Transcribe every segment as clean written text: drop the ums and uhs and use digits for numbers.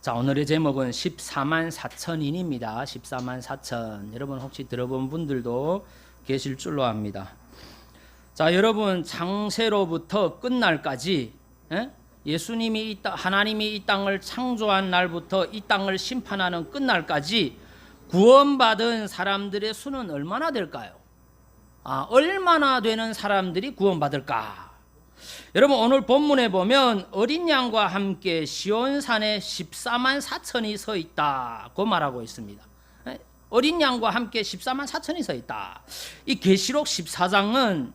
자, 오늘의 제목은 14만 4천인입니다. 14만 4천. 여러분 혹시 들어본 분들도 계실 줄로 압니다. 자, 여러분 창세로부터 끝날까지 예수님이 하나님이 이 땅을 창조한 날부터 이 땅을 심판하는 끝날까지 구원받은 사람들의 수는 얼마나 될까요? 얼마나 되는 사람들이 구원받을까? 여러분 오늘 본문에 보면 어린 양과 함께 시온산에 14만 4천이 서 있다고 말하고 있습니다. 어린 양과 함께 14만 4천이 서 있다. 이 계시록 14장은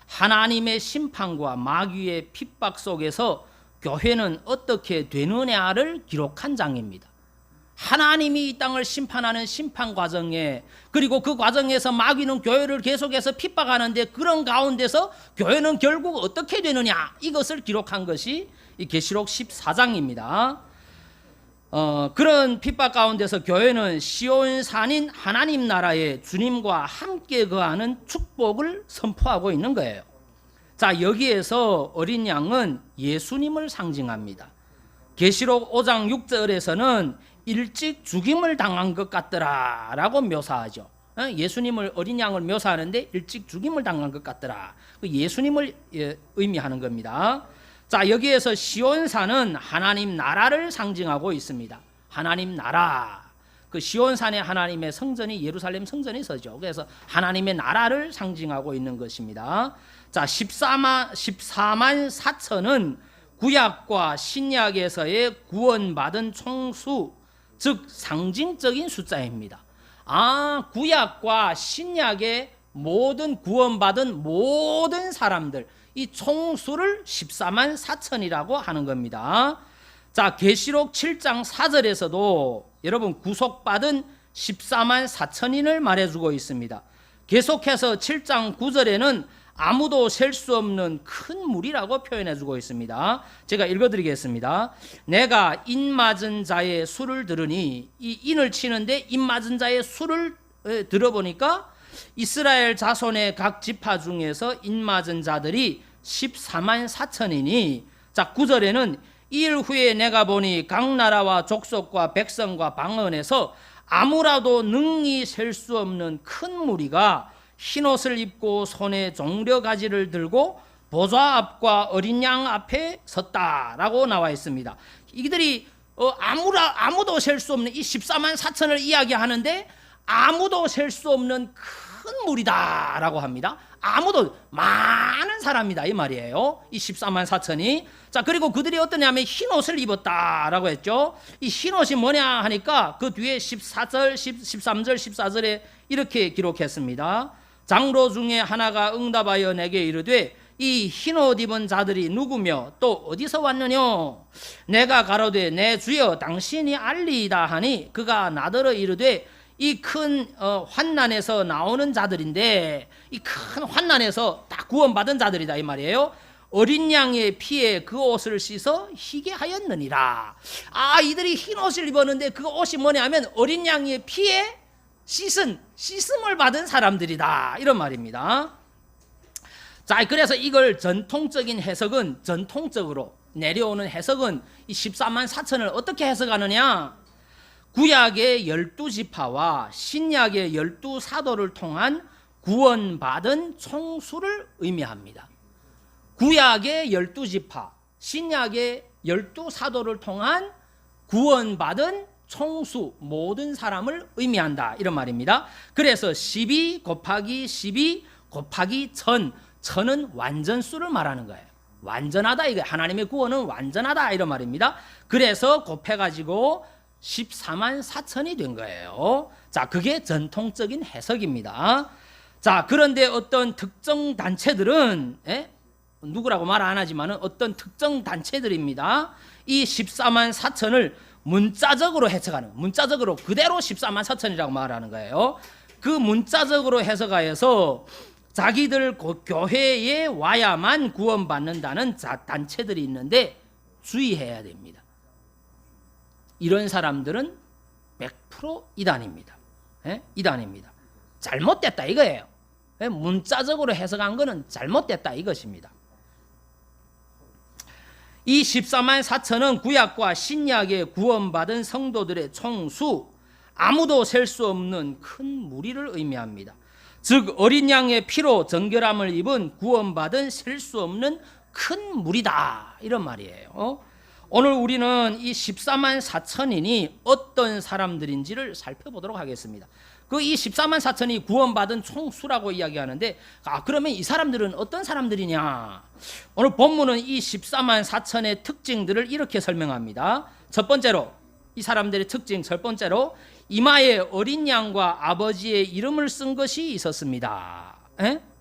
하나님의 심판과 마귀의 핍박 속에서 교회는 어떻게 되느냐를 기록한 장입니다. 하나님이 이 땅을 심판하는 심판 과정에, 그리고 그 과정에서 마귀는 교회를 계속해서 핍박하는데 그런 가운데서 교회는 결국 어떻게 되느냐, 이것을 기록한 것이 이 계시록 14장입니다. 그런 핍박 가운데서 교회는 시온산인 하나님 나라의 주님과 함께 거하는 축복을 선포하고 있는 거예요. 자, 여기에서 어린 양은 예수님을 상징합니다. 계시록 5장 6절에서는 일찍 죽임을 당한 것 같더라 라고 묘사하죠. 예수님을, 어린 양을 묘사하는데 일찍 죽임을 당한 것 같더라, 예수님을 의미하는 겁니다. 자, 여기에서 시온산은 하나님 나라를 상징하고 있습니다. 하나님 나라, 그 시온산에 하나님의 성전이, 예루살렘 성전이 서죠. 그래서 하나님의 나라를 상징하고 있는 것입니다. 자, 14만 4천은 구약과 신약에서의 구원받은 총수, 즉 상징적인 숫자입니다. 구약과 신약의 모든 구원받은 모든 사람들, 이 총수를 14만 4천이라고 하는 겁니다. 자, 계시록 7장 4절에서도 여러분 구속받은 14만 4천인을 말해주고 있습니다. 계속해서 7장 9절에는 아무도 셀 수 없는 큰 물이라고 표현해주고 있습니다. 제가 읽어드리겠습니다. 내가 인 맞은 자의 수를 들으니, 이 인을 치는데 인 맞은 자의 수를 들어보니까 이스라엘 자손의 각 지파 중에서 인 맞은 자들이 14만 4천이니, 자 9절에는 이일 후에 내가 보니 각 나라와 족속과 백성과 방언에서 아무라도 능히 셀 수 없는 큰 무리가 흰옷을 입고 손에 종려가지를 들고 보좌 앞과 어린 양 앞에 섰다라고 나와 있습니다. 이들이 아무도 셀 수 없는 이 14만 4천을 이야기하는데 아무도 셀 수 없는 큰 무리다라고 합니다. 아무도, 많은 사람이다 이 말이에요, 이 14만 4천이. 자, 그리고 그들이 어떠냐면 흰옷을 입었다라고 했죠. 이 흰옷이 뭐냐 하니까 그 뒤에 14절, 13절, 14절에 이렇게 기록했습니다. 장로 중에 하나가 응답하여 내게 이르되 이 흰옷 입은 자들이 누구며 또 어디서 왔느냐? 내가 가로되 내 주여 당신이 알리이다 하니 그가 나더러 이르되 이 큰 환난에서 나오는 자들인데, 이 큰 환난에서 다 구원받은 자들이다 이 말이에요. 어린 양의 피에 그 옷을 씻어 희게 하였느니라. 이들이 흰 옷을 입었는데 그 옷이 뭐냐면 어린 양의 피에 씻음을 받은 사람들이다, 이런 말입니다. 자, 그래서 이걸 전통적인 해석은, 전통적으로 내려오는 해석은 이 14만 4천을 어떻게 해석하느냐? 구약의 12지파와 신약의 12사도를 통한 구원받은 총수를 의미합니다. 구약의 12지파, 신약의 12사도를 통한 구원받은 총수, 모든 사람을 의미한다, 이런 말입니다. 그래서 12 곱하기 12 곱하기 1000은 완전수를 말하는 거예요. 완전하다, 이거 하나님의 구원은 완전하다, 이런 말입니다. 그래서 곱해가지고 14만 4천이 된 거예요. 자, 그게 전통적인 해석입니다. 자, 그런데 어떤 특정 단체들은, 누구라고 말 안 하지만 어떤 특정 단체들입니다, 이 14만 4천을 문자적으로 해석하는, 문자적으로 그대로 14만 4천이라고 말하는 거예요. 그 문자적으로 해석하여서 자기들 교회에 와야만 구원받는다는 단체들이 있는데 주의해야 됩니다. 이런 사람들은 100% 이단입니다. 이단입니다. 잘못됐다 이거예요. 문자적으로 해석한 거는 잘못됐다 이것입니다. 이 14만 4천은 구약과 신약에 구원받은 성도들의 총수, 아무도 셀 수 없는 큰 무리를 의미합니다. 즉 어린 양의 피로 정결함을 입은 구원받은 셀 수 없는 큰 무리다, 이런 말이에요. 오늘 우리는 이 14만 4천인이 어떤 사람들인지를 살펴보도록 하겠습니다. 그 이 14만 4천이 구원받은 총수라고 이야기하는데, 그러면 이 사람들은 어떤 사람들이냐? 오늘 본문은 이 14만 4천의 특징들을 이렇게 설명합니다. 첫 번째로, 이 사람들의 특징 첫 번째로, 이마에 어린 양과 아버지의 이름을 쓴 것이 있었습니다.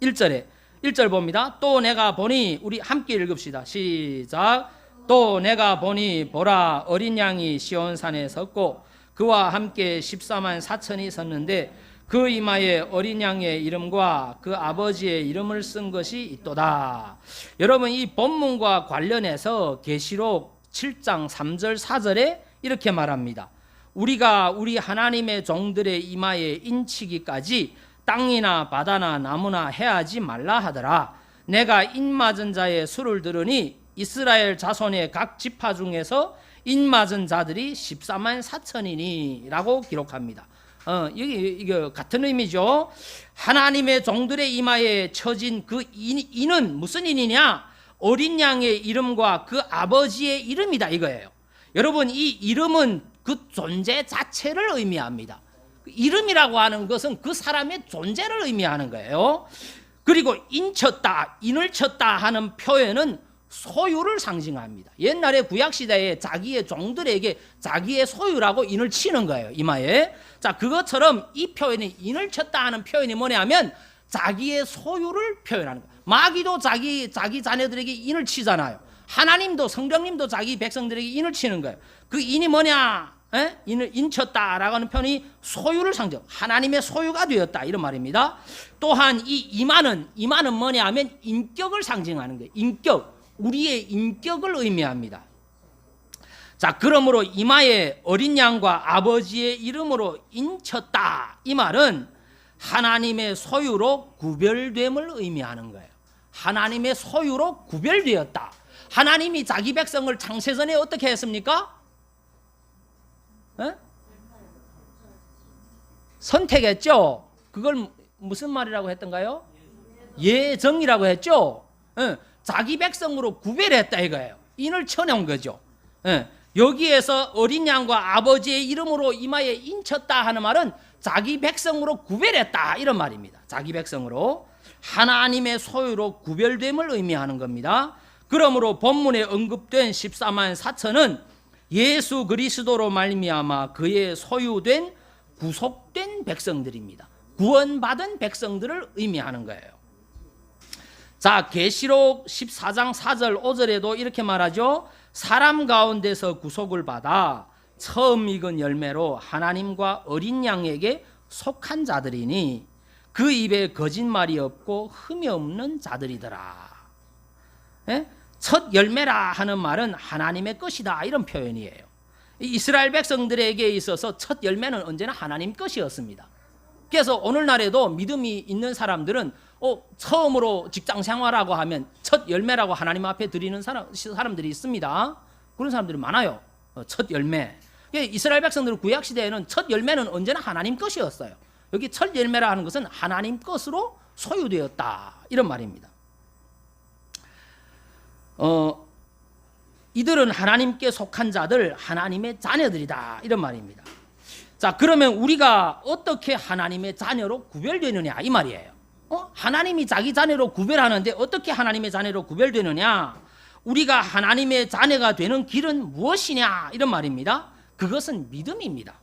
1절 봅니다. 또 내가 보니, 우리 함께 읽읍시다. 시작. 또 내가 보니 보라, 어린 양이 시온산에 섰고 그와 함께 14만 4천이 섰는데 그 이마에 어린 양의 이름과 그 아버지의 이름을 쓴 것이 있도다. 여러분, 이 본문과 관련해서 계시록 7장 3절 4절에 이렇게 말합니다. 우리가 우리 하나님의 종들의 이마에 인치기까지 땅이나 바다나 나무나 해하지 말라 하더라. 내가 인맞은 자의 수를 들으니 이스라엘 자손의 각 지파 중에서 인맞은 자들이 14만 4천이니 라고 기록합니다. 이게 같은 의미죠. 하나님의 종들의 이마에 쳐진 그 인은 무슨 인이냐? 어린 양의 이름과 그 아버지의 이름이다, 이거예요. 여러분, 이 이름은 그 존재 자체를 의미합니다. 이름이라고 하는 것은 그 사람의 존재를 의미하는 거예요. 그리고 인쳤다, 인을 쳤다 하는 표현은 소유를 상징합니다. 옛날에 구약시대에 자기의 종들에게 자기의 소유라고 인을 치는 거예요, 이마에. 자, 그것처럼 이 표현이 인을 쳤다 하는 표현이 뭐냐면 자기의 소유를 표현하는 거예요. 마귀도 자기 자녀들에게 인을 치잖아요. 하나님도, 성령님도 자기 백성들에게 인을 치는 거예요. 그 인이 뭐냐? 인을 인쳤다라고 하는 표현이 소유를 상징, 하나님의 소유가 되었다, 이런 말입니다. 또한 이 이마는 뭐냐 하면 인격을 상징하는 거예요. 인격, 우리의 인격을 의미합니다. 자, 그러므로 이마에 어린 양과 아버지의 이름으로 인쳤다, 이 말은 하나님의 소유로 구별됨을 의미하는 거예요. 하나님의 소유로 구별되었다. 하나님이 자기 백성을 창세전에 어떻게 했습니까? 선택했죠. 그걸 무슨 말이라고 했던가요? 예정이라고 했죠. 자기 백성으로 구별했다, 이거예요. 인을 쳐놓은 거죠. 여기에서 어린 양과 아버지의 이름으로 이마에 인쳤다 하는 말은 자기 백성으로 구별했다, 이런 말입니다. 자기 백성으로, 하나님의 소유로 구별됨을 의미하는 겁니다. 그러므로 본문에 언급된 14만 4천은 예수 그리스도로 말미암아 그의 소유된 구속된 백성들입니다. 구원받은 백성들을 의미하는 거예요. 자, 계시록 14장 4절 5절에도 이렇게 말하죠. 사람 가운데서 구속을 받아 처음 익은 열매로 하나님과 어린 양에게 속한 자들이니 그 입에 거짓말이 없고 흠이 없는 자들이더라. 첫 열매라 하는 말은 하나님의 것이다, 이런 표현이에요. 이스라엘 백성들에게 있어서 첫 열매는 언제나 하나님 것이었습니다. 그래서 오늘날에도 믿음이 있는 사람들은 처음으로 직장 생활하고 하면 첫 열매라고 하나님 앞에 드리는 사람들이 있습니다. 그런 사람들이 많아요. 첫 열매. 이스라엘 백성들 구약시대에는 첫 열매는 언제나 하나님 것이었어요. 여기 첫 열매라 하는 것은 하나님 것으로 소유되었다, 이런 말입니다. 이들은 하나님께 속한 자들, 하나님의 자녀들이다, 이런 말입니다. 자, 그러면 우리가 어떻게 하나님의 자녀로 구별되느냐, 이 말이에요. 하나님이 자기 자녀로 구별하는데 어떻게 하나님의 자녀로 구별되느냐? 우리가 하나님의 자녀가 되는 길은 무엇이냐, 이런 말입니다. 그것은 믿음입니다.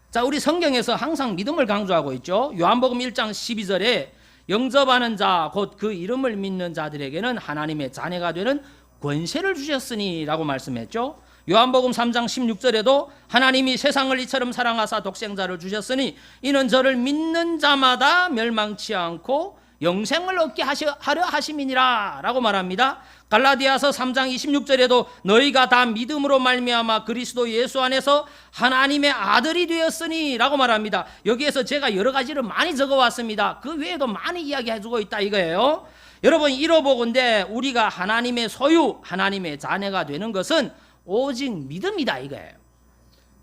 자, 우리 성경에서 항상 믿음을 강조하고 있죠. 요한복음 1장 12절에 영접하는 자, 곧 그 이름을 믿는 자들에게는 하나님의 자녀가 되는 권세를 주셨으니 라고 말씀했죠. 요한복음 3장 16절에도 하나님이 세상을 이처럼 사랑하사 독생자를 주셨으니 이는 저를 믿는 자마다 멸망치 않고 영생을 얻게 하려 하심이니라 라고 말합니다. 갈라디아서 3장 26절에도 너희가 다 믿음으로 말미암아 그리스도 예수 안에서 하나님의 아들이 되었으니 라고 말합니다. 여기에서 제가 여러 가지를 많이 적어왔습니다. 그 외에도 많이 이야기해주고 있다, 이거예요. 여러분 이로보건대 우리가 하나님의 소유, 하나님의 자녀가 되는 것은 오직 믿음이다 이거예요.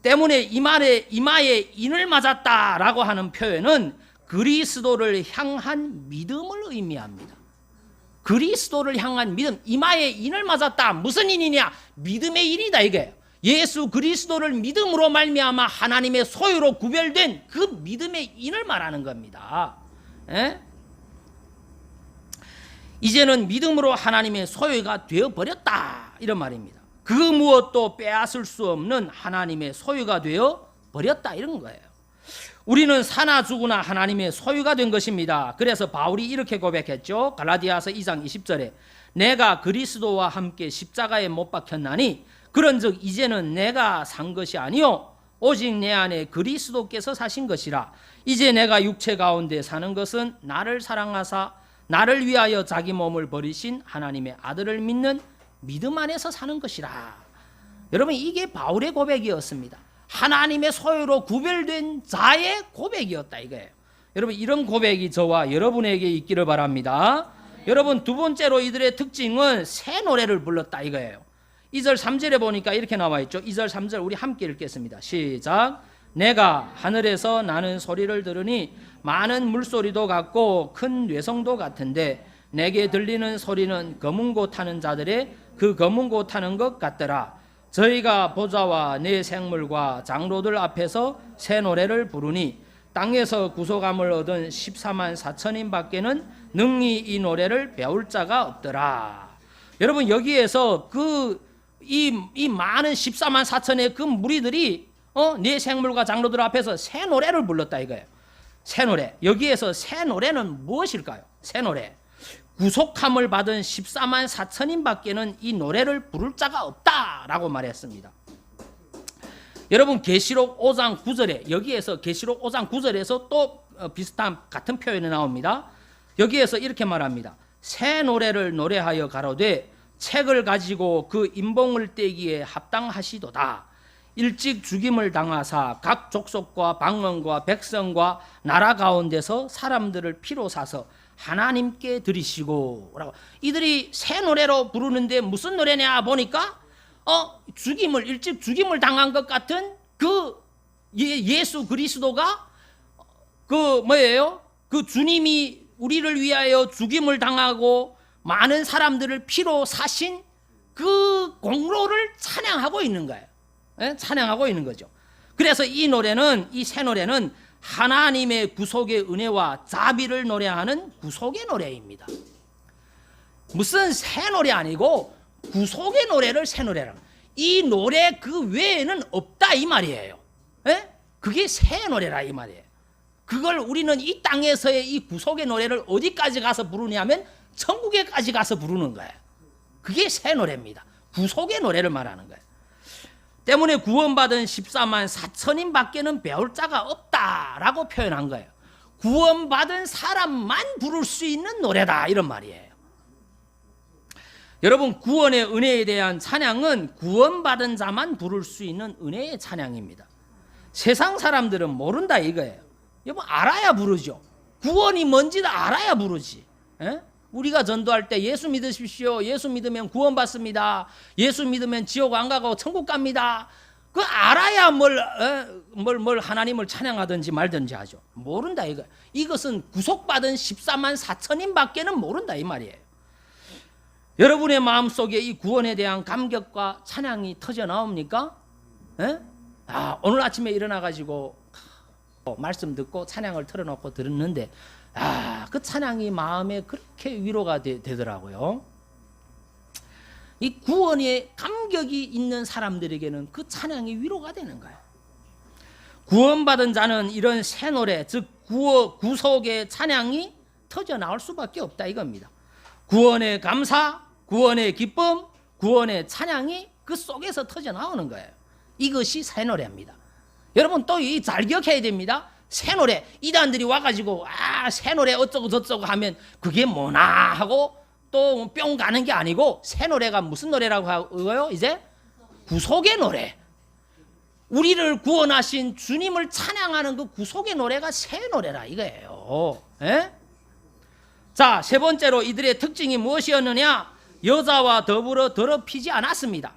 때문에 이마에 인을 맞았다라고 하는 표현은 그리스도를 향한 믿음을 의미합니다. 그리스도를 향한 믿음, 이마에 인을 맞았다. 무슨 인이냐? 믿음의 인이다 이거예요. 예수 그리스도를 믿음으로 말미암아 하나님의 소유로 구별된 그 믿음의 인을 말하는 겁니다. 에? 이제는 믿음으로 하나님의 소유가 되어버렸다 이런 말입니다. 그 무엇도 빼앗을 수 없는 하나님의 소유가 되어버렸다 이런 거예요. 우리는 사나 죽으나 하나님의 소유가 된 것입니다. 그래서 바울이 이렇게 고백했죠. 갈라디아서 2장 20절에 내가 그리스도와 함께 십자가에 못 박혔나니 그런즉 이제는 내가 산 것이 아니요 오직 내 안에 그리스도께서 사신 것이라. 이제 내가 육체 가운데 사는 것은 나를 사랑하사 나를 위하여 자기 몸을 버리신 하나님의 아들을 믿는 믿음 안에서 사는 것이라. 여러분 이게 바울의 고백이었습니다. 하나님의 소유로 구별된 자의 고백이었다 이거예요. 여러분 이런 고백이 저와 여러분에게 있기를 바랍니다. 여러분 두 번째로 이들의 특징은 새 노래를 불렀다 이거예요. 2절 3절에 보니까 이렇게 나와 있죠. 2절 3절 우리 함께 읽겠습니다. 시작. 내가 하늘에서 나는 소리를 들으니 많은 물소리도 같고 큰 뇌성도 같은데 내게 들리는 소리는 검은고 타는 자들의 그 검은고 타는 것 같더라. 저희가 보좌와 내 생물과 장로들 앞에서 새 노래를 부르니 땅에서 구속함을 얻은 14만 4천인 밖에는 능히 이 노래를 배울 자가 없더라. 여러분 여기에서 이 많은 14만 4천의 그 무리들이 네 생물과 장로들 앞에서 새 노래를 불렀다 이거예요. 새 노래. 여기에서 새 노래는 무엇일까요? 새 노래. 구속함을 받은 14만 4천인 밖에는 이 노래를 부를 자가 없다라고 말했습니다. 여러분 계시록 5장 9절에 여기에서 계시록 5장 9절에서 또 비슷한 같은 표현이 나옵니다. 여기에서 이렇게 말합니다. 새 노래를 노래하여 가로되 책을 가지고 그 임봉을 떼기에 합당하시도다. 일찍 죽임을 당하사 각 족속과 방언과 백성과 나라 가운데서 사람들을 피로 사서 하나님께 드리시고 라고. 이들이 새 노래로 부르는데 무슨 노래냐 보니까 일찍 죽임을 당한 것 같은 그 예수 그리스도가 그 주님이 우리를 위하여 죽임을 당하고 많은 사람들을 피로 사신 그 공로를 찬양하고 있는 거예요. 예? 찬양하고 있는 거죠. 그래서 이 새 노래는 하나님의 구속의 은혜와 자비를 노래하는 구속의 노래입니다. 무슨 새 노래 아니고 구속의 노래를 새 노래라고. 이 노래 그 외에는 없다 이 말이에요. 예? 그게 새 노래라 이 말이에요. 그걸 우리는 이 땅에서의 이 구속의 노래를 어디까지 가서 부르냐면 천국에까지 가서 부르는 거예요. 그게 새 노래입니다. 구속의 노래를 말하는 거예요. 때문에 구원받은 14만 4천인 밖에는 배울 자가 없다라고 표현한 거예요. 구원받은 사람만 부를 수 있는 노래다 이런 말이에요. 여러분 구원의 은혜에 대한 찬양은 구원받은 자만 부를 수 있는 은혜의 찬양입니다. 세상 사람들은 모른다 이거예요. 여러분 알아야 부르죠. 구원이 뭔지도 알아야 부르지. 에? 우리가 전도할 때 예수 믿으십시오. 예수 믿으면 구원받습니다. 예수 믿으면 지옥 안 가고 천국 갑니다. 그 알아야 뭘 하나님을 찬양하든지 말든지 하죠. 모른다 이거. 이것은 구속받은 14만 4천인 밖에는 모른다 이 말이에요. 여러분의 마음속에 이 구원에 대한 감격과 찬양이 터져 나옵니까? 오늘 아침에 일어나가지고 말씀 듣고 찬양을 틀어놓고 들었는데 그 찬양이 마음에 그렇게 위로가 되더라고요. 이 구원의 감격이 있는 사람들에게는 그 찬양이 위로가 되는 거예요. 구원받은 자는 이런 새 노래, 즉 구속의 찬양이 터져 나올 수밖에 없다 이겁니다. 구원의 감사, 구원의 기쁨, 구원의 찬양이 그 속에서 터져 나오는 거예요. 이것이 새 노래입니다. 여러분 또 잘 기억해야 됩니다. 새 노래, 이단들이 와가지고 새 노래 어쩌고 저쩌고 하면 그게 뭐나 하고 또 뿅 가는 게 아니고 새 노래가 무슨 노래라고 하고요? 이제 구속의 노래. 우리를 구원하신 주님을 찬양하는 그 구속의 노래가 새 노래라 이거예요. 에? 자, 세 번째로 이들의 특징이 무엇이었느냐? 여자와 더불어 더럽히지 않았습니다.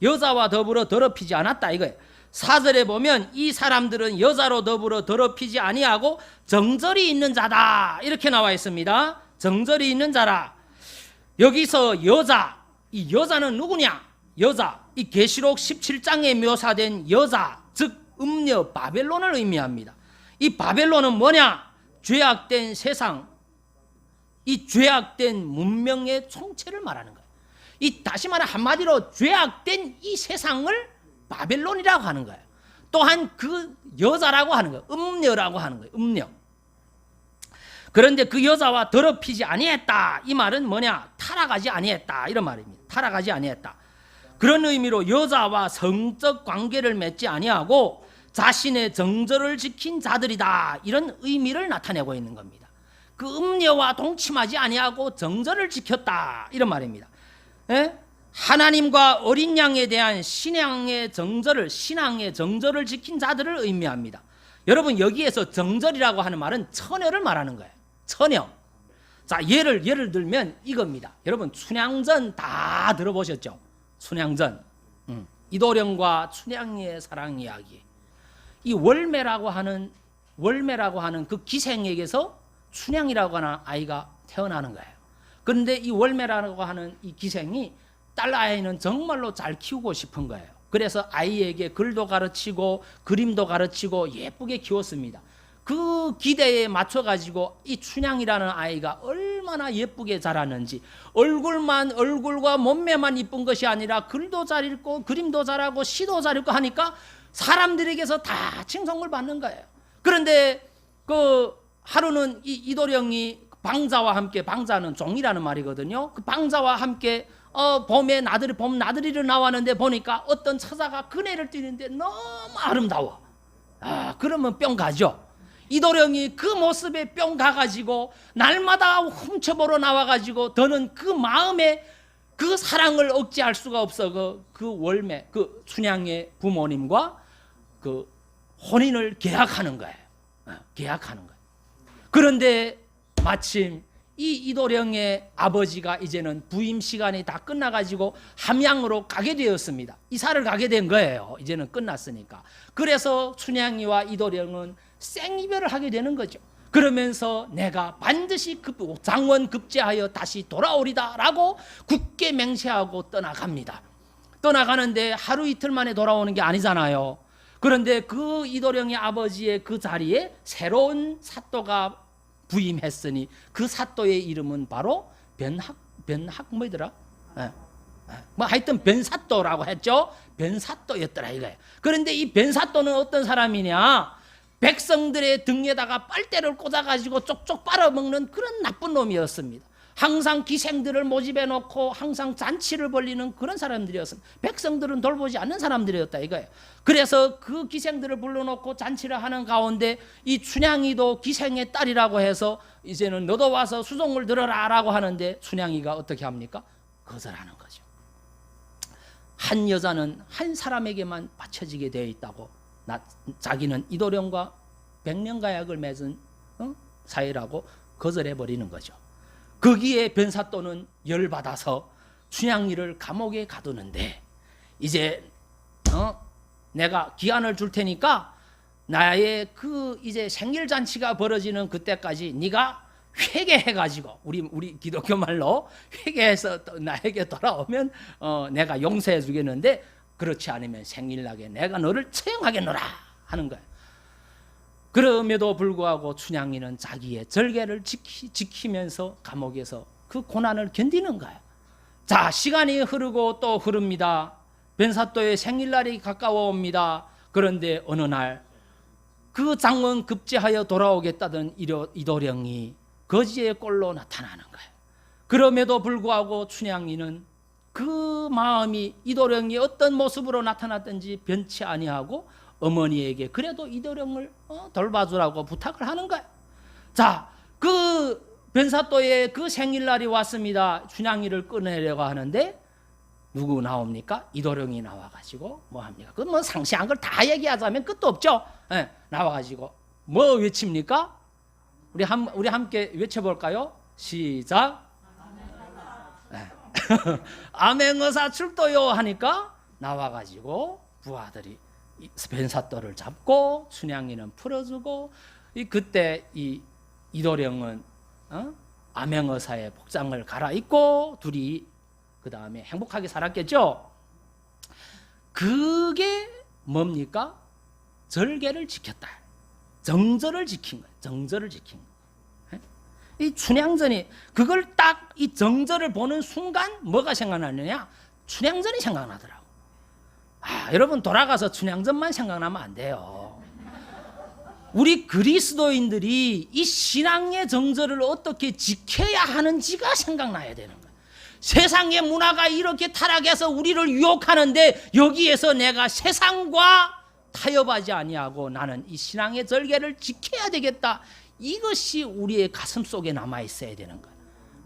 여자와 더불어 더럽히지 않았다 이거예요. 4절에 보면 이 사람들은 여자로 더불어 더럽히지 아니하고 정절이 있는 자다 이렇게 나와 있습니다. 정절이 있는 자라. 여기서 여자, 이 여자는 누구냐? 여자, 이 계시록 17장에 묘사된 여자, 즉 음녀 바벨론을 의미합니다. 이 바벨론은 뭐냐? 죄악된 세상, 이 죄악된 문명의 총체를 말하는 거예요. 이 다시 말해 한마디로 죄악된 이 세상을 바벨론이라고 하는 거예요. 또한 그 여자라고 하는 거예요. 음녀라고 하는 거예요. 음녀. 그런데 그 여자와 더럽히지 아니했다. 이 말은 뭐냐? 타락하지 아니했다. 이런 말입니다. 타락하지 아니했다. 그런 의미로 여자와 성적 관계를 맺지 아니하고 자신의 정절을 지킨 자들이다. 이런 의미를 나타내고 있는 겁니다. 그 음녀와 동침하지 아니하고 정절을 지켰다. 이런 말입니다. 예? 하나님과 어린 양에 대한 신앙의 정절을 지킨 자들을 의미합니다. 여러분 여기에서 정절이라고 하는 말은 처녀를 말하는 거예요. 처녀. 자, 예를 들면 이겁니다. 여러분 춘향전 다 들어보셨죠? 춘향전. 이도령과 춘향이의 사랑 이야기. 이 월매라고 하는 그 기생에게서 춘향이라고 하는 아이가 태어나는 거예요. 그런데 이 월매라고 하는 이 기생이 딸 아이는 정말로 잘 키우고 싶은 거예요. 그래서 아이에게 글도 가르치고 그림도 가르치고 예쁘게 키웠습니다. 그 기대에 맞춰가지고 이 춘향이라는 아이가 얼마나 예쁘게 자랐는지, 얼굴과 몸매만 이쁜 것이 아니라 글도 잘 읽고 그림도 잘하고 시도 잘 읽고 하니까 사람들에게서 다 칭송을 받는 거예요. 그런데 그 하루는 이도령이 방자와 함께, 방자는 종이라는 말이거든요. 그 방자와 함께 봄 나들이를 나왔는데 보니까 어떤 처자가 그네를 뛰는데 너무 아름다워. 그러면 뿅 가죠. 이도령이 그 모습에 뿅 가가지고 날마다 훔쳐보러 나와가지고 더는 그 마음에 그 사랑을 억제할 수가 없어. 그 월매, 그 춘향의 부모님과 그 혼인을 계약하는 거예요. 계약하는 거예요. 그런데 마침 이 이도령의 아버지가 이제는 부임 시간이 다 끝나가지고 함양으로 가게 되었습니다. 이사를 가게 된 거예요. 이제는 끝났으니까. 그래서 춘향이와 이도령은 생이별을 하게 되는 거죠. 그러면서 내가 반드시 장원 급제하여 다시 돌아오리다 라고 굳게 맹세하고 떠나갑니다. 떠나가는데 하루 이틀 만에 돌아오는 게 아니잖아요. 그런데 그 이도령의 아버지의 그 자리에 새로운 사또가 부임했으니 그 사또의 이름은 바로 변학 뭐더라? 뭐 하여튼 변사또라고 했죠. 변사또였더라 이거예요. 그런데 이 변사또는 어떤 사람이냐? 백성들의 등에다가 빨대를 꽂아가지고 쪽쪽 빨아먹는 그런 나쁜 놈이었습니다. 항상 기생들을 모집해 놓고 항상 잔치를 벌리는 그런 사람들이었습니다. 백성들은 돌보지 않는 사람들이었다 이거예요. 그래서 그 기생들을 불러놓고 잔치를 하는 가운데 이 춘향이도 기생의 딸이라고 해서 이제는 너도 와서 수종을 들어라 라고 하는데 춘향이가 어떻게 합니까? 거절하는 거죠. 한 여자는 한 사람에게만 바쳐지게 되어 있다고 자기는 이도령과 백년가약을 맺은 사이라고 거절해버리는 거죠. 거기에 변사또는 열받아서 춘향이를 감옥에 가두는데 이제 내가 기한을 줄 테니까 나의 그 이제 생일잔치가 벌어지는 그때까지 네가 회개해가지고 우리 기독교 말로 회개해서 나에게 돌아오면 내가 용서해 주겠는데 그렇지 않으면 생일나게 내가 너를 처형하겠노라 하는 거예요. 그럼에도 불구하고 춘향이는 자기의 절개를 지키면서 감옥에서 그 고난을 견디는 거예요. 자, 시간이 흐르고 또 흐릅니다. 변사또의 생일날이 가까워 옵니다. 그런데 어느 날 그 장원 급제하여 돌아오겠다던 이도령이 거지의 꼴로 나타나는 거예요. 그럼에도 불구하고 춘향이는 그 마음이 이도령이 어떤 모습으로 나타났든지 변치 아니하고 어머니에게 그래도 이도령을 돌봐주라고 부탁을 하는 거예요. 자, 그 변사또의 그 생일날이 왔습니다. 춘향이를 꺼내려고 하는데 누구 나옵니까? 이도령이 나와가지고 뭐 합니까? 그 뭐 상세한 걸 다 얘기하자면 끝도 없죠. 나와가지고 뭐 외칩니까? 우리 함께 외쳐볼까요? 시작. 네. 암행어사 출도요 하니까 나와가지고 부하들이 벤사또를 잡고 춘향이는 풀어주고 그때 이도령은 암행어사의 복장을 갈아입고 둘이 그 다음에 행복하게 살았겠죠. 그게 뭡니까? 절개를 지켰다. 정절을 지킨 거예요. 정절을 지킨 거예요. 이 춘향전이 그걸 딱 이 정절을 보는 순간 뭐가 생각나느냐? 춘향전이 생각나더라고. 여러분 돌아가서 춘향전만 생각나면 안 돼요. 우리 그리스도인들이 이 신앙의 정절을 어떻게 지켜야 하는지가 생각나야 되는 거예요. 세상의 문화가 이렇게 타락해서 우리를 유혹하는데 여기에서 내가 세상과 타협하지 아니하고 나는 이 신앙의 절개를 지켜야 되겠다. 이것이 우리의 가슴 속에 남아 있어야 되는 거예요.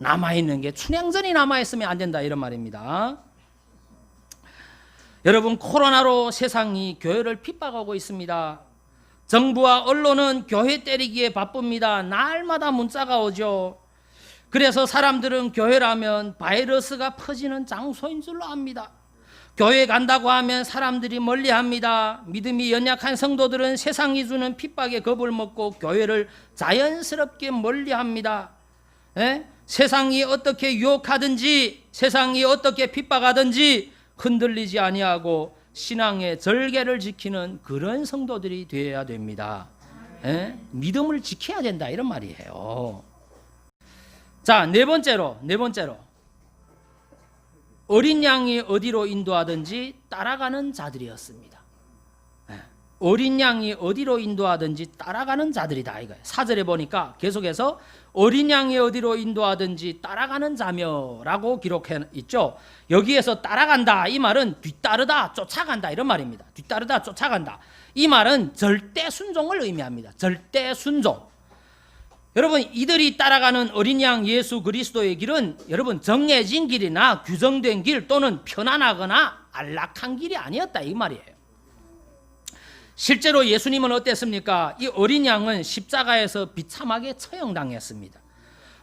남아 있는 게 춘향전이 남아 있으면 안 된다 이런 말입니다. 여러분 코로나로 세상이 교회를 핍박하고 있습니다. 정부와 언론은 교회 때리기에 바쁩니다. 날마다 문자가 오죠. 그래서 사람들은 교회라면 바이러스가 퍼지는 장소인 줄로 압니다. 교회 간다고 하면 사람들이 멀리합니다. 믿음이 연약한 성도들은 세상이 주는 핍박에 겁을 먹고 교회를 자연스럽게 멀리합니다. 세상이 어떻게 유혹하든지 세상이 어떻게 핍박하든지 흔들리지 아니하고 신앙의 절개를 지키는 그런 성도들이 되어야 됩니다. 믿음을 지켜야 된다 이런 말이에요. 자, 네 번째로 어린 양이 어디로 인도하든지 따라가는 자들이었습니다. 어린 양이 어디로 인도하든지 따라가는 자들이다 이거예요. 4절에 보니까 계속해서 어린 양이 어디로 인도하든지 따라가는 자며라고 기록해 있죠. 여기에서 따라간다 이 말은 뒤따르다 쫓아간다 이런 말입니다. 뒤따르다 쫓아간다 이 말은 절대 순종을 의미합니다. 절대 순종. 여러분 이들이 따라가는 어린 양 예수 그리스도의 길은 여러분 정해진 길이나 규정된 길 또는 편안하거나 안락한 길이 아니었다 이 말이에요. 실제로 예수님은 어땠습니까? 이 어린 양은 십자가에서 비참하게 처형당했습니다.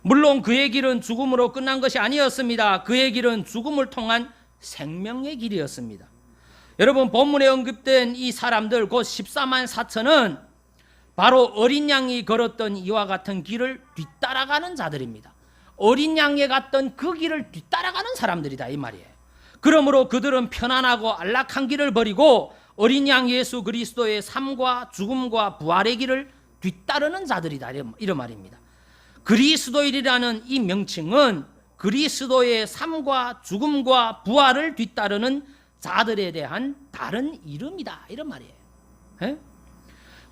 물론 그의 길은 죽음으로 끝난 것이 아니었습니다. 그의 길은 죽음을 통한 생명의 길이었습니다. 여러분 본문에 언급된 이 사람들 곧 14만 4천은 바로 어린 양이 걸었던 이와 같은 길을 뒤따라가는 자들입니다. 어린 양이 갔던 그 길을 뒤따라가는 사람들이다 이 말이에요. 그러므로 그들은 편안하고 안락한 길을 버리고 어린 양 예수 그리스도의 삶과 죽음과 부활의 길을 뒤따르는 자들이다 이런 말입니다. 그리스도인이라는 이 명칭은 그리스도의 삶과 죽음과 부활을 뒤따르는 자들에 대한 다른 이름이다 이런 말이에요.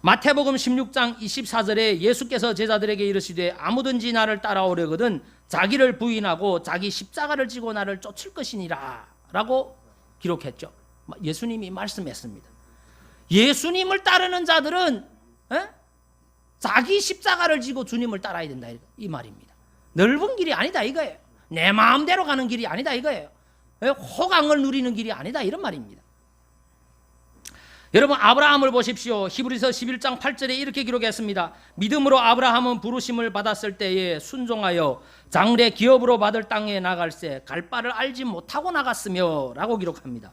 마태복음 16장 24절에 예수께서 제자들에게 이르시되 아무든지 나를 따라오려거든 자기를 부인하고 자기 십자가를 지고 나를 쫓을 것이니라 라고 기록했죠. 예수님이 말씀했습니다. 예수님을 따르는 자들은 자기 십자가를 지고 주님을 따라야 된다 이 말입니다. 넓은 길이 아니다 이거예요. 내 마음대로 가는 길이 아니다 이거예요. 호강을 누리는 길이 아니다 이런 말입니다. 여러분 아브라함을 보십시오. 히브리서 11장 8절에 이렇게 기록했습니다. 믿음으로 아브라함은 부르심을 받았을 때에 순종하여 장래 기업으로 받을 땅에 나갈새 갈 바를 알지 못하고 나갔으며 라고 기록합니다.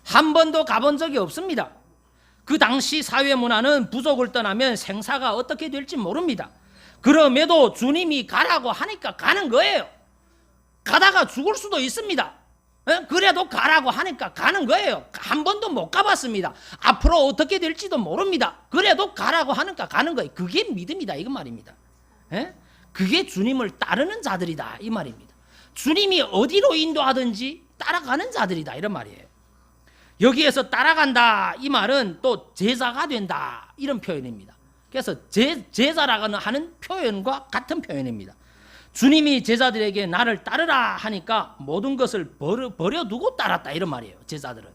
한 번도 가본 적이 없습니다. 그 당시 사회 문화는 부족을 떠나면 생사가 어떻게 될지 모릅니다. 그럼에도 주님이 가라고 하니까 가는 거예요. 가다가 죽을 수도 있습니다. 그래도 가라고 하니까 가는 거예요. 한 번도 못 가봤습니다. 앞으로 어떻게 될지도 모릅니다. 그래도 가라고 하니까 가는 거예요. 그게 믿음이다 이거 말입니다. 그게 주님을 따르는 자들이다 이 말입니다. 주님이 어디로 인도하든지 따라가는 자들이다 이런 말이에요. 여기에서 따라간다 이 말은 또 제자가 된다 이런 표현입니다. 그래서 제자라고 하는 표현과 같은 표현입니다. 주님이 제자들에게 나를 따르라 하니까 모든 것을 버려두고 따랐다 이런 말이에요. 제자들은.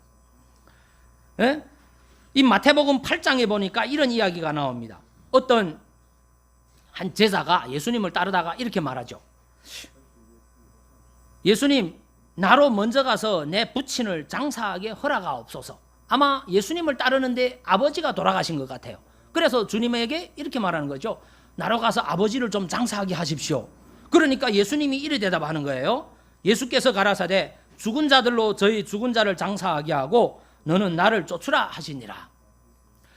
이 마태복음 8장에 보니까 이런 이야기가 나옵니다. 어떤 한 제자가 예수님을 따르다가 이렇게 말하죠. 예수님 나로 먼저 가서 내 부친을 장사하게 허락하옵소서. 아마 예수님을 따르는데 아버지가 돌아가신 것 같아요. 그래서 주님에게 이렇게 말하는 거죠. 나로 가서 아버지를 좀 장사하게 하십시오. 그러니까 예수님이 이래 대답하는 거예요. 예수께서 가라사대 죽은 자들로 저희 죽은 자를 장사하게 하고 너는 나를 쫓으라 하시니라.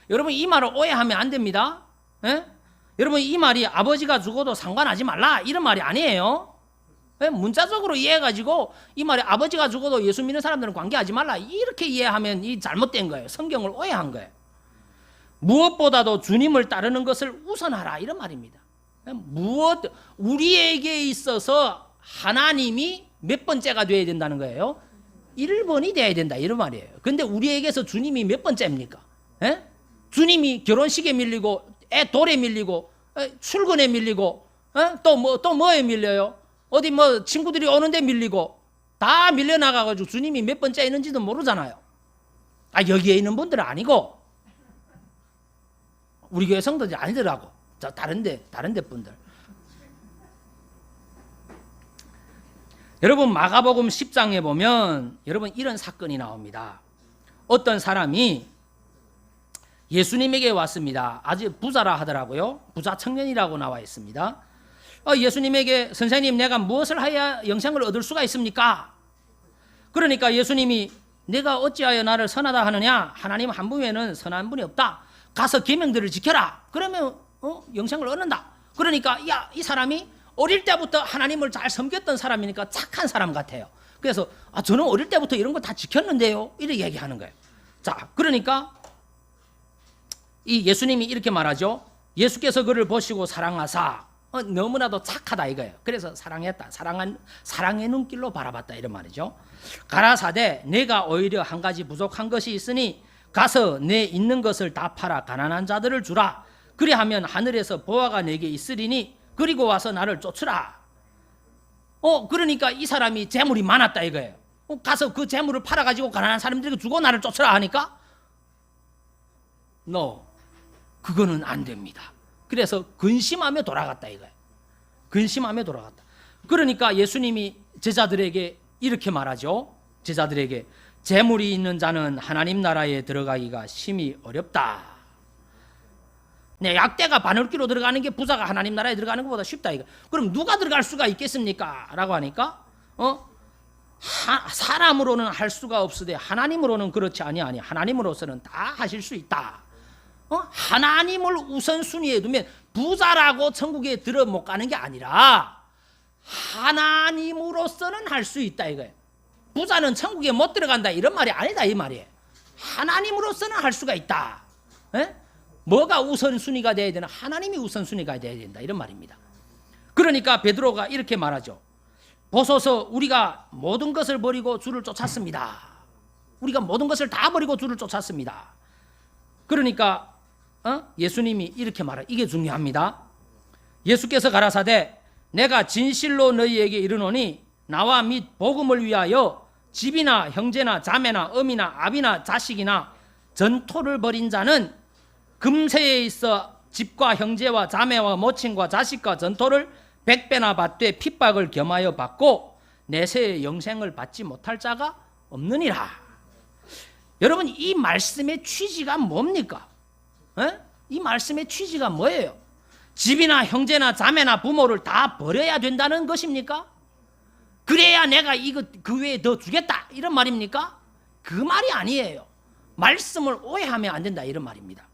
여러분 이 말을 오해하면 안 됩니다. 예? 여러분 이 말이 아버지가 죽어도 상관하지 말라 이런 말이 아니에요. 예? 문자적으로 이해해가지고 이 말이 아버지가 죽어도 예수 믿는 사람들은 관계하지 말라 이렇게 이해하면 이 잘못된 거예요. 성경을 오해한 거예요. 무엇보다도 주님을 따르는 것을 우선하라 이런 말입니다. 우리에게 있어서 하나님이 몇 번째가 돼야 된다는 거예요? 1번이 돼야 된다 이런 말이에요. 근데 우리에게서 주님이 몇 번째입니까? 예? 주님이 결혼식에 밀리고 애 돌에 밀리고 출근에 밀리고 또 뭐에 밀려요? 어디 뭐 친구들이 오는데 밀리고 다 밀려나가가지고 주님이 몇 번째 있는지도 모르잖아요. 여기에 있는 분들은 아니고 우리 교회 성도들이 아니더라고. 다른 데 분들. 여러분 마가복음 10장에 보면 여러분 이런 사건이 나옵니다. 어떤 사람이 예수님에게 왔습니다. 아주 부자라 하더라고요. 부자 청년이라고 나와 있습니다. 예수님에게 선생님 내가 무엇을 해야 영생을 얻을 수가 있습니까? 그러니까 예수님이 내가 어찌하여 나를 선하다 하느냐? 하나님 한 분에는 선한 분이 없다. 가서 계명들을 지켜라. 그러면 영생을 얻는다. 그러니까 이 사람이 어릴 때부터 하나님을 잘 섬겼던 사람이니까 착한 사람 같아요. 그래서 저는 어릴 때부터 이런 거 다 지켰는데요. 이렇게 얘기하는 거예요. 자, 그러니까 이 예수님이 이렇게 말하죠. 예수께서 그를 보시고 사랑하사 너무나도 착하다 이거예요. 그래서 사랑했다. 사랑의 눈길로 바라봤다 이런 말이죠. 가라사대 내가 오히려 한 가지 부족한 것이 있으니 가서 내 있는 것을 다 팔아 가난한 자들을 주라. 그리하면 하늘에서 보화가 내게 있으리니 그리고 와서 나를 쫓으라. 그러니까 이 사람이 재물이 많았다 이거예요. 가서 그 재물을 팔아가지고 가난한 사람들에게 주고 나를 쫓으라 하니까 No, 그거는 안 됩니다. 그래서 근심하며 돌아갔다 이거예요. 근심하며 돌아갔다. 그러니까 예수님이 제자들에게 이렇게 말하죠. 제자들에게 재물이 있는 자는 하나님 나라에 들어가기가 심히 어렵다. 네, 약대가 바늘기로 들어가는 게 부자가 하나님 나라에 들어가는 것보다 쉽다 이거. 그럼 누가 들어갈 수가 있겠습니까? 라고 하니까 사람으로는 할 수가 없으되 하나님으로는 그렇지 아니하니 하나님으로서는 다 하실 수 있다. 하나님을 우선순위에 두면 부자라고 천국에 들어 못 가는 게 아니라 하나님으로서는 할 수 있다 이거예요. 부자는 천국에 못 들어간다 이런 말이 아니다 이 말이에요. 하나님으로서는 할 수가 있다. 에? 뭐가 우선순위가 돼야 되나? 하나님이 우선순위가 돼야 된다 이런 말입니다. 그러니까 베드로가 이렇게 말하죠. 보소서 우리가 모든 것을 버리고 주를 쫓았습니다. 우리가 모든 것을 다 버리고 주를 쫓았습니다. 그러니까 예수님이 이렇게 말해요. 이게 중요합니다. 예수께서 가라사대 내가 진실로 너희에게 이르노니 나와 및 복음을 위하여 집이나 형제나 자매나 어미나 아비나 자식이나 전토를 벌인 자는 금세에 있어 집과 형제와 자매와 모친과 자식과 전토를 100배나 받되 핍박을 겸하여 받고 내세의 영생을 받지 못할 자가 없느니라. 여러분 이 말씀의 취지가 뭡니까? 이 말씀의 취지가 뭐예요? 집이나 형제나 자매나 부모를 다 버려야 된다는 것입니까? 그래야 내가 그 외에 더 주겠다 이런 말입니까? 그 말이 아니에요. 말씀을 오해하면 안 된다 이런 말입니다.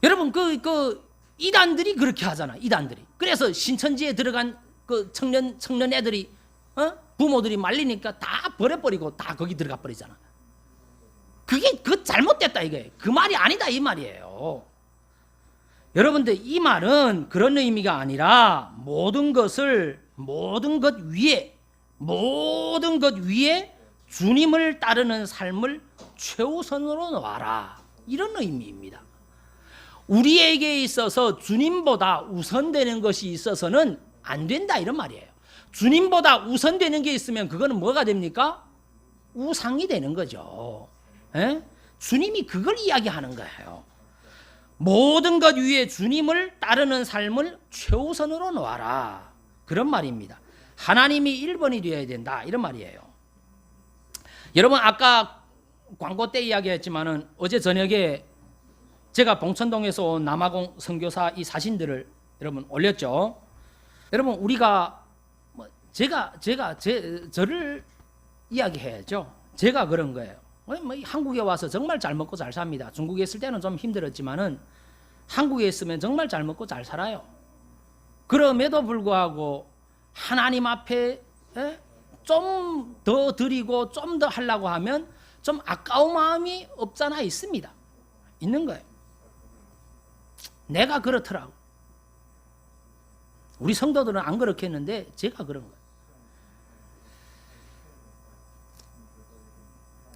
여러분 그 이단들이 그렇게 하잖아. 이단들이. 그래서 신천지에 들어간 그 청년 애들이 부모들이 말리니까 다 버려버리고 다 거기 들어가 버리잖아. 그게 잘못됐다 이거예요. 그 말이 아니다 이 말이에요. 여러분들 이 말은 그런 의미가 아니라 모든 것 위에 주님을 따르는 삶을 최우선으로 놓아라 이런 의미입니다. 우리에게 있어서 주님보다 우선되는 것이 있어서는 안 된다 이런 말이에요. 주님보다 우선되는 게 있으면 그거는 뭐가 됩니까? 우상이 되는 거죠. 주님이 그걸 이야기하는 거예요. 모든 것 위에 주님을 따르는 삶을 최우선으로 놓아라 그런 말입니다. 하나님이 1번이 되어야 된다 이런 말이에요. 여러분 아까 광고 때 이야기했지만은 어제 저녁에 제가 봉천동에서 온 남아공 선교사 이 사진들을 여러분 올렸죠? 여러분 우리가 저를 이야기해야죠. 제가 그런 거예요. 한국에 와서 정말 잘 먹고 잘 삽니다. 중국에 있을 때는 좀 힘들었지만은 한국에 있으면 정말 잘 먹고 잘 살아요. 그럼에도 불구하고 하나님 앞에 좀 더 드리고 좀 더 하려고 하면 좀 아까운 마음이 없잖아 있습니다. 있는 거예요. 내가 그렇더라고. 우리 성도들은 안 그렇게 했는데 제가 그런 거예요.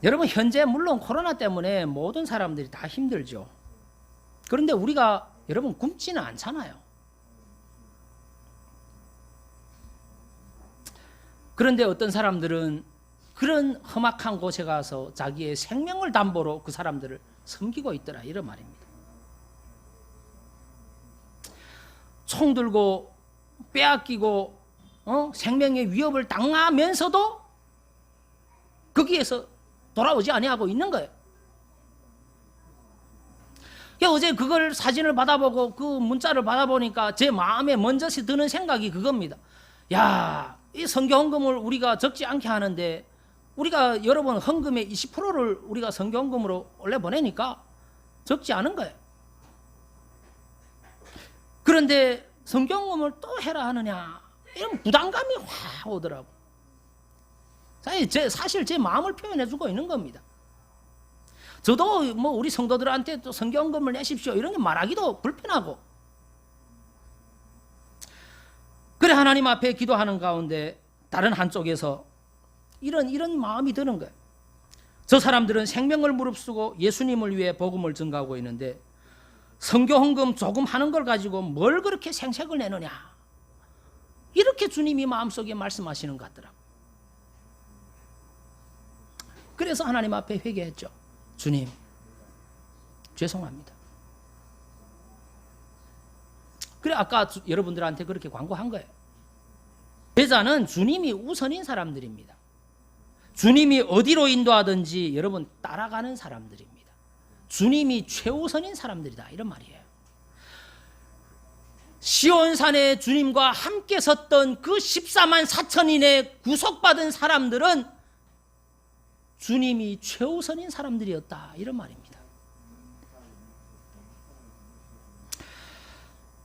여러분 현재 물론 코로나 때문에 모든 사람들이 다 힘들죠. 그런데 우리가 여러분 굶지는 않잖아요. 그런데 어떤 사람들은 그런 험악한 곳에 가서 자기의 생명을 담보로 그 사람들을 섬기고 있더라 이런 말입니다. 총 들고 빼앗기고 생명의 위협을 당하면서도 거기에서 돌아오지 아니하고 있는 거예요. 어제 그걸 사진을 받아보고 그 문자를 받아보니까 제 마음에 먼저 드는 생각이 그겁니다. 야, 이 선교헌금을 우리가 적지 않게 하는데 우리가 여러분 헌금의 20%를 우리가 선교헌금으로 원래 보내니까 적지 않은 거예요. 그런데 선교헌금을 또 해라 하느냐 이런 부담감이 확 오더라고. 사실 제 마음을 표현해주고 있는 겁니다. 저도 우리 성도들한테 또 선교헌금을 내십시오 이런 게 말하기도 불편하고, 그래 하나님 앞에 기도하는 가운데 다른 한쪽에서 이런 마음이 드는 거예요. 저 사람들은 생명을 무릅쓰고 예수님을 위해 복음을 전가하고 있는데 선교헌금 조금 하는 걸 가지고 뭘 그렇게 생색을 내느냐, 이렇게 주님이 마음속에 말씀하시는 것 같더라고요. 그래서 하나님 앞에 회개했죠. 주님 죄송합니다. 그래 아까 여러분들한테 그렇게 광고한 거예요. 제자는 주님이 우선인 사람들입니다. 주님이 어디로 인도하든지 여러분 따라가는 사람들입니다. 주님이 최우선인 사람들이다 이런 말이에요. 시온산에 주님과 함께 섰던 그 14만 4천인의 구속받은 사람들은 주님이 최우선인 사람들이었다 이런 말입니다.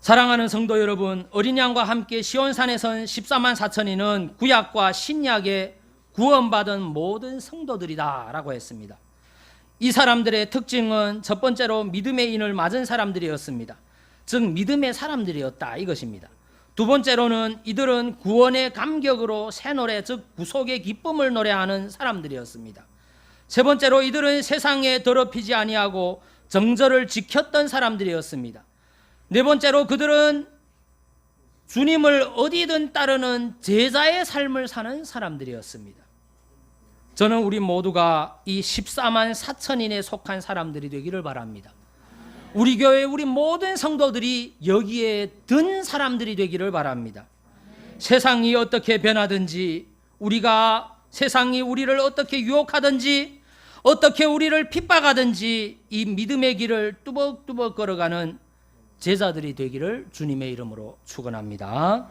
사랑하는 성도 여러분, 어린 양과 함께 시온산에 선 14만 4천인은 구약과 신약에 구원받은 모든 성도들이다 라고 했습니다. 이 사람들의 특징은 첫 번째로 믿음의 인을 맞은 사람들이었습니다. 즉 믿음의 사람들이었다 이것입니다. 두 번째로는 이들은 구원의 감격으로 새 노래 즉 구속의 기쁨을 노래하는 사람들이었습니다. 세 번째로 이들은 세상에 더럽히지 아니하고 정절을 지켰던 사람들이었습니다. 네 번째로 그들은 주님을 어디든 따르는 제자의 삶을 사는 사람들이었습니다. 저는 우리 모두가 이 14만 4천인에 속한 사람들이 되기를 바랍니다. 우리 교회 우리 모든 성도들이 여기에 든 사람들이 되기를 바랍니다. 세상이 어떻게 변하든지, 우리가 세상이 우리를 어떻게 유혹하든지, 어떻게 우리를 핍박하든지 이 믿음의 길을 뚜벅뚜벅 걸어가는 제자들이 되기를 주님의 이름으로 축원합니다.